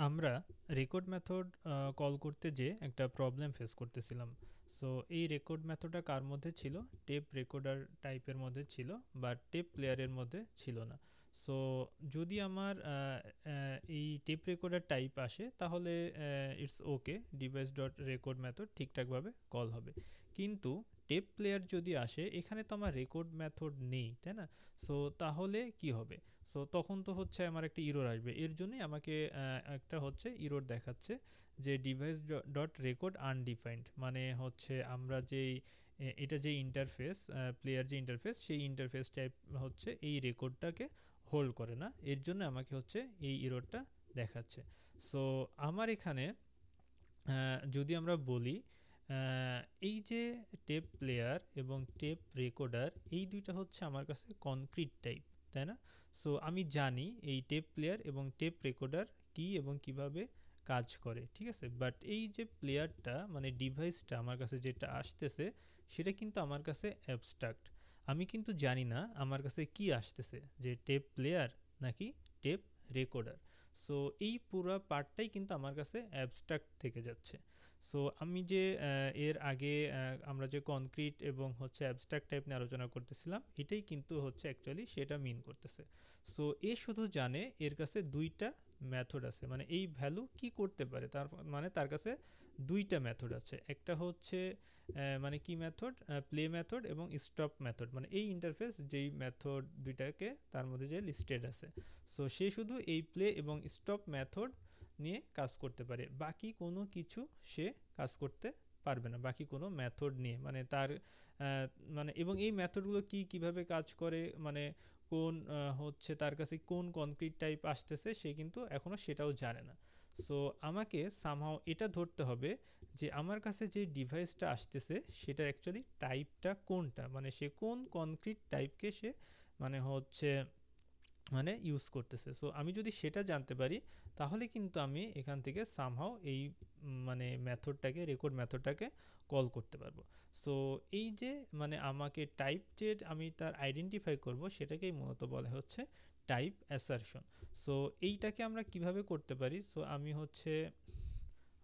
আমরা record method call করতে যেয়ে একটা প্রবলেম ফেস করতেছিলাম। সো এই রেকর্ড মেথডটা কার মধ্যে ছিল? টেপ রেকর্ডার টাইপের মধ্যে ছিল, বাট টেপ প্লেয়ারের মধ্যে ছিল না। সো যদি আমার এই টেপ রেকর্ডার টাইপ আসে, তাহলে it's okay, device dot record method ঠিকঠাকভাবে কল হবে। কিন্তু টেপ প্লেয়ার যদি আসে, এখানে তো আমার রেকর্ড মেথড নেই, তাই না? সো তাহলে কি হবে? সো তখন তো হচ্ছে আমার একটা ইরর আসবে। এর জন্যই আমাকে একটা হচ্ছে ইরর দেখাচ্ছে যে ডিভাইস ডট রেকর্ড আনডিফাইন্ড, মানে হচ্ছে আমরা যেই এটা যে ইন্টারফেস, প্লেয়ার যে ইন্টারফেস, সেই ইন্টারফেস টাইপ হচ্ছে এই রেকর্ডটাকে হোল্ড করে না। এর জন্য আমাকে হচ্ছে এই ইররটা দেখাচ্ছে। সো আমার এখানে যদি আমরা বলি এই যে টেপ প্লেয়ার এবং টেপ রেকর্ডার, এই দুইটা হচ্ছে আমার কাছে কনক্রিট টাইপ, তাই না? সো আমি জানি এই টেপ প্লেয়ার এবং টেপ রেকর্ডার কি এবং কিভাবে কাজ করে, ঠিক আছে? বাট এই যে প্লেয়ারটা, মানে ডিভাইসটা আমার কাছে যেটা আসতেছে, সেটা কিন্তু আমার কাছে অ্যাবস্ট্রাক্ট। আমি কিন্তু জানি না আমার কাছে কি আসতেছে, যে টেপ প্লেয়ার নাকি টেপ রেকর্ডার। সো এই পুরো পার্টটাই কিন্তু আমার কাছে অ্যাবস্ট্রাক্ট থেকে যাচ্ছে। সো আমি যে এর আগে আমরা যে কনক্রিট এবং হচ্ছে অ্যাবস্ট্রাক্ট টাইপ নিয়ে আলোচনা করতেছিলাম, এটাই কিন্তু হচ্ছে অ্যাকচুয়ালি সেটা মিন করতেছে। সো এ শুধু জানে এর কাছে দুইটা মেথড আছে, মানে এই ভ্যালু কি করতে পারে, তার মানে তার কাছে দুইটা মেথড আছে। একটা হচ্ছে মানে কি মেথড, প্লে মেথড এবং স্টপ মেথড, মানে এই ইন্টারফেস যেই মেথড দুইটাকে তার মধ্যে যে লিস্টেড আছে। সো সে শুধু এই প্লে এবং স্টপ মেথড নিয়ে কাজ করতে পারে, বাকি কোনো কিছু সে কাজ করতে পারবে না বাকি কোনো মেথড নিয়ে। মানে তার মানে এবং এই মেথডগুলো কিভাবে কাজ করে, মানে কোন হচ্ছে তার কাছে কোন কনক্রিট টাইপ আসতেছে, সে কিন্তু এখনও সেটাও জানে না। সো আমাকে সামহাও এটা ধরতে হবে যে আমার কাছে যে ডিভাইসটা আসতেছে সেটার অ্যাকচুয়ালি টাইপটা কোনটা, মানে সে কোন কনক্রিট টাইপকে সে মানে হচ্ছে মানে ইউজ করতেছে। সো আমি যদি সেটা জানতে পারি, তাহলে কিন্তু আমি এখান থেকে সামহাও এই মানে মেথডটাকে, রেকর্ড মেথডটাকে কল করতে পারবো। সো এই যে মানে আমাকে টাইপ যে আমি তার আইডেন্টিফাই করব, সেটাকেই মূলত বলা হচ্ছে টাইপ অ্যাসারশন। সো এইটাকে আমরা কিভাবে করতে পারি? সো আমি হচ্ছে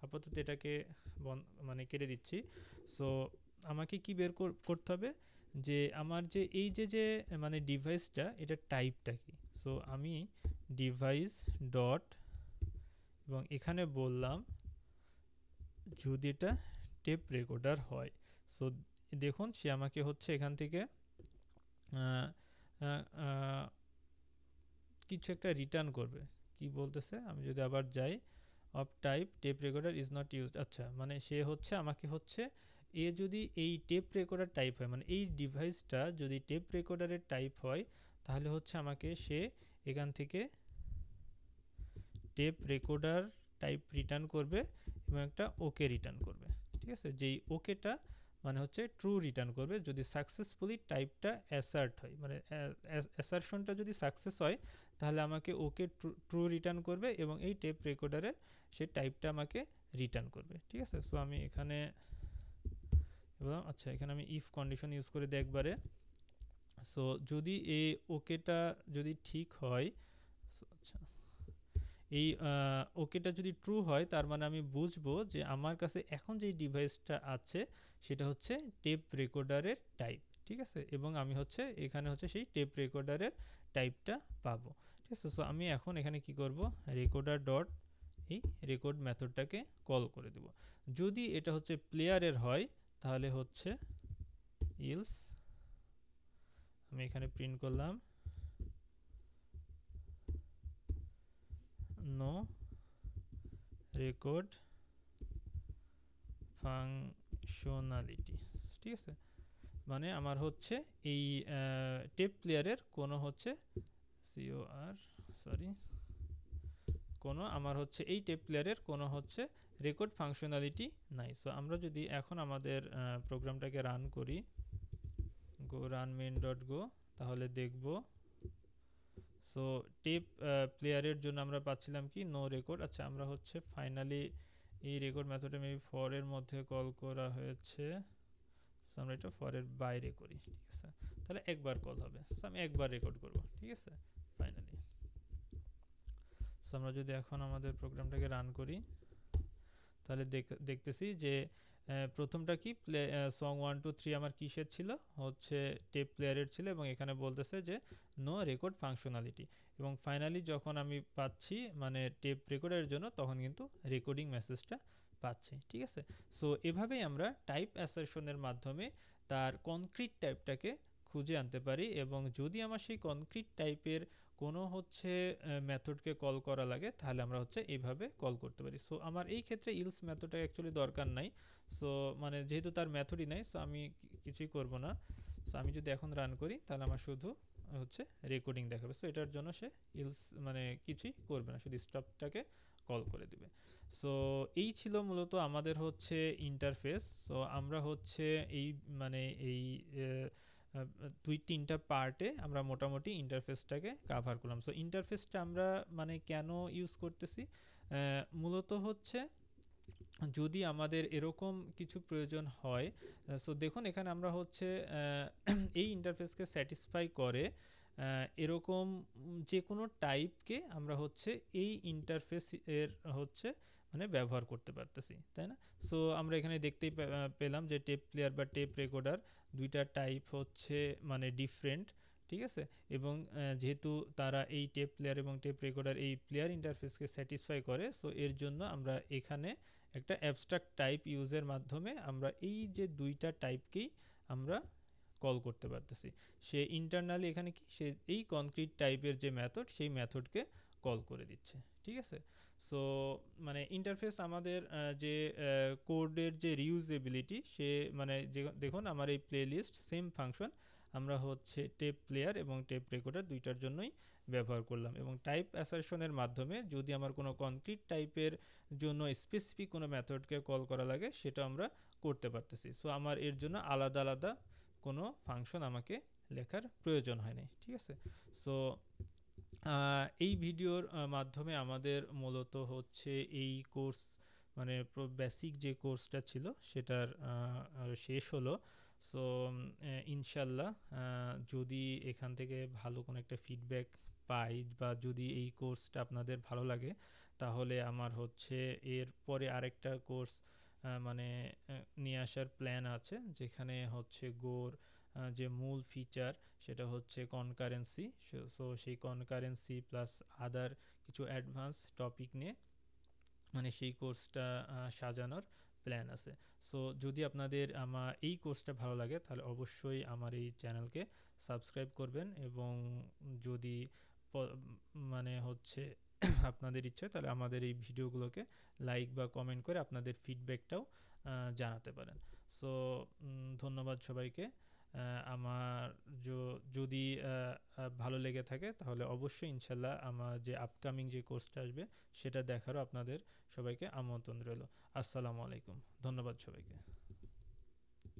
আপাতত এটাকে মানে কেটে দিচ্ছি। সো আমাকে কি বের করতে হবে যে আমার যে এই যে মানে ডিভাইসটা, এটা টাইপটা কি। সো আমি ডিভাইস ডট, এবং এখানে বললাম যদি এটা টেপ রেকর্ডার হয়। সো দেখুন সে আমাকে হচ্ছে এখান থেকে কিছু একটা রিটার্ন করবে। কি বলতেছে, আমি যদি আবার যাই, of type tape recorder is not used. আচ্ছা, মানে সে হচ্ছে আমাকে হচ্ছে যদি এই টেপ রেকর্ডার টাইপ হয়, মানে এই ডিভাইসটা যদি টেপ রেকর্ডারের টাইপ হয়, তাহলে হচ্ছে আমাকে সে এখান থেকে টেপ রেকর্ডার টাইপ রিটার্ন করবে এবং একটা ওকে রিটার্ন করবে, ঠিক আছে? যেই ওকেটা মানে হচ্ছে ট্রু রিটার্ন করবে যদি সাকসেসফুলি টাইপটা অ্যাসার্ট হয়, মানে অ্যাসারশনটা যদি সাকসেস হয়, তাহলে আমাকে ওকে ট্রু রিটার্ন করবে এবং এই টেপ রেকর্ডারের সে টাইপটা আমাকে রিটার্ন করবে, ঠিক আছে? সো আমি এখানে বললাম, আচ্ছা এখানে আমি ইফ কন্ডিশন ইউজ করে দিই একবারে। সো যদি এই ওকেটা যদি ঠিক হয়, আচ্ছা এই ওকেটা যদি ট্রু হয়, তার মানে আমি বুঝবো যে আমার কাছে এখন যেই ডিভাইসটা আছে সেটা হচ্ছে টেপ রেকর্ডারের টাইপ, ঠিক আছে? এবং আমি হচ্ছে এখানে হচ্ছে সেই টেপ রেকর্ডারের টাইপটা পাবো, ঠিক আছে? সো আমি এখন এখানে কি করব, রেকর্ডার ডট এই রেকর্ড মেথডটাকে কল করে দেব। যদি এটা হচ্ছে প্লেয়ারের হয়, তাহলে হচ্ছে ইলস, আমি এখানে প্রিন্ট করলাম নো রেকর্ড ফাংশনালিটি, ঠিক আছে? মানে আমার হচ্ছে এই টেপ প্লেয়ারের কোনো হচ্ছে সিওআর সরি কোনো আমার হচ্ছে এই টেপ প্লেয়ারের কোনো হচ্ছে রেকর্ড ফাংশনালিটি নাই। সো আমরা যদি এখন আমাদের প্রোগ্রামটাকে রান করি, গো রান মেন ডট গো, তাহলে দেখব সো টেপ প্লেয়ারের জন্য আমরা পাচ্ছিলাম কি নো রেকর্ড। আচ্ছা, আমরা হচ্ছে ফাইনালি এই রেকর্ড মেথডে মেবি ফর এর মধ্যে কল করা হয়েছে, সো আমরা এটা ফরের বাইরে করি, ঠিক আছে? তাহলে একবার কল হবে, সো আমি একবার রেকর্ড করব, ঠিক আছে? ফাইনালি সো আমরা যদি এখন আমাদের প্রোগ্রামটাকে রান করি তাহলে দেখতেছি যে প্রথমটা কি সং 1 2 3 আমার কিসের ছিল, হচ্ছে টেপ প্লেয়ারের ছিল, এবং এখানে বলতেছে যে নো রেকর্ড ফাংশনালিটি, এবং ফাইনালি যখন আমি পাচ্ছি মানে টেপ রেকর্ডের জন্য তখন কিন্তু রেকর্ডিং মেসেজটা পাচ্ছি। ঠিক আছে, সো এভাবেই আমরা টাইপ অ্যাসারশনের মাধ্যমে তার কনক্রিট টাইপটাকে খুঁজে আনতে পারি, এবং যদি আমার সেই কনক্রিট টাইপের কোনো হচ্ছে মেথডকে কল করা লাগে তাহলে আমরা হচ্ছে এইভাবে কল করতে পারি। সো আমার এই ক্ষেত্রে ইলস মেথডটা অ্যাকচুয়ালি দরকার নাই, সো মানে যেহেতু তার মেথডই নাই, সো আমি কিছুই করব না। সো আমি যদি এখন রান করি তাহলে আমার শুধু হচ্ছে রেকর্ডিং দেখাবে, সো এটার জন্য সে ইলস মানে কিছুই করবে না, শুধু স্টপটাকে কল করে দিবে। সো এই ছিল মূলত আমাদের হচ্ছে ইন্টারফেস। সো আমরা হচ্ছে এই মানে এই 2-3টা পার্টে আমরা মোটামুটি ইন্টারফেসটাকে কাভার করলাম। সো ইন্টারফেসটা আমরা মানে কেন ইউজ করতেছি, মূলত হচ্ছে যদি আমাদের এরকম কিছু প্রয়োজন হয়। সো দেখুন এখানে আমরা হচ্ছে এই ইন্টারফেসকে স্যাটিসফাই করে এরকম যে কোনো টাইপকে আমরা হচ্ছে এই ইন্টারফেস এর হচ্ছে মানে ব্যবহার করতে পারতেছি, তাই না? সো আমরা এখানে দেখতেই পেলাম যে টেপ প্লেয়ার বা টেপ রেকর্ডার দুইটা টাইপ হচ্ছে মানে ডিফারেন্ট। ঠিক আছে, এবং যেহেতু তারা এই টেপ প্লেয়ার এবং টেপ রেকর্ডার এই প্লেয়ার ইন্টারফেসকে স্যাটিসফাই করে, সো এর জন্য আমরা এখানে একটা অ্যাবস্ট্রাক্ট টাইপ ইউজের মাধ্যমে আমরা এই যে দুইটা টাইপকেই আমরা কল করতে পারতেছি। সে ইন্টারনালি এখানে কি সে এই কনক্রিট টাইপের যে মেথড সেই মেথডকে কল করে দিচ্ছে। ঠিক আছে, সো মানে ইন্টারফেস আমাদের যে কোডের যে রিউজেবিলিটি সে মানে যে দেখুন আমার এই প্লেলিস্ট সেম ফাংশন আমরা হচ্ছে টেপ প্লেয়ার এবং টেপ রেকর্ডার দুইটার জন্যই ব্যবহার করলাম, এবং টাইপ অ্যাসারশনের মাধ্যমে যদি আমার কোনো কনক্রিট টাইপের জন্য স্পেসিফিক কোনো মেথডকে কল করা লাগে সেটা আমরা করতে পারতেছি। সো আমার এর জন্য আলাদা আলাদা কোনো ফাংশন আমাকে লেখার প্রয়োজন হয় নাই। ঠিক আছে, সো এই ভিডিওর মাধ্যমে আমাদের মূলত হচ্ছে এই কোর্স মানে বেসিক যে কোর্সটা ছিল সেটার শেষ হলো। সো ইনশাল্লাহ যদি এখান থেকে ভালো কোনো একটা ফিডব্যাক পাই বা যদি এই কোর্সটা আপনাদের ভালো লাগে তাহলে আমার হচ্ছে এর পরে আরেকটা কোর্স মানে নিয়ে আসার প্ল্যান আছে, যেখানে হচ্ছে গোর যে মূল ফিচার সেটা হচ্ছে কনকারেন্সি। সো সেই কনকারেন্সি প্লাস আদার কিছু অ্যাডভান্স টপিক নিয়ে মানে সেই কোর্সটা সাজানোর প্ল্যান আছে। সো যদি আপনাদের আমার এই কোর্সটা ভালো লাগে তাহলে অবশ্যই আমার এই চ্যানেলকে সাবস্ক্রাইব করবেন, এবং যদি মানে হচ্ছে আপনাদের ইচ্ছে তাহলে আমাদের এই ভিডিওগুলোকে লাইক বা কমেন্ট করে আপনাদের ফিডব্যাকটাও জানাতে পারেন। সো ধন্যবাদ সবাইকে। আমার যদি ভালো লেগে থাকে তাহলে অবশ্যই ইনশাল্লাহ আমার যে আপকামিং যে কোর্সটা আসবে সেটা দেখারও আপনাদের সবাইকে আমন্ত্রণ রইল। আসসালামু আলাইকুম, ধন্যবাদ সবাইকে।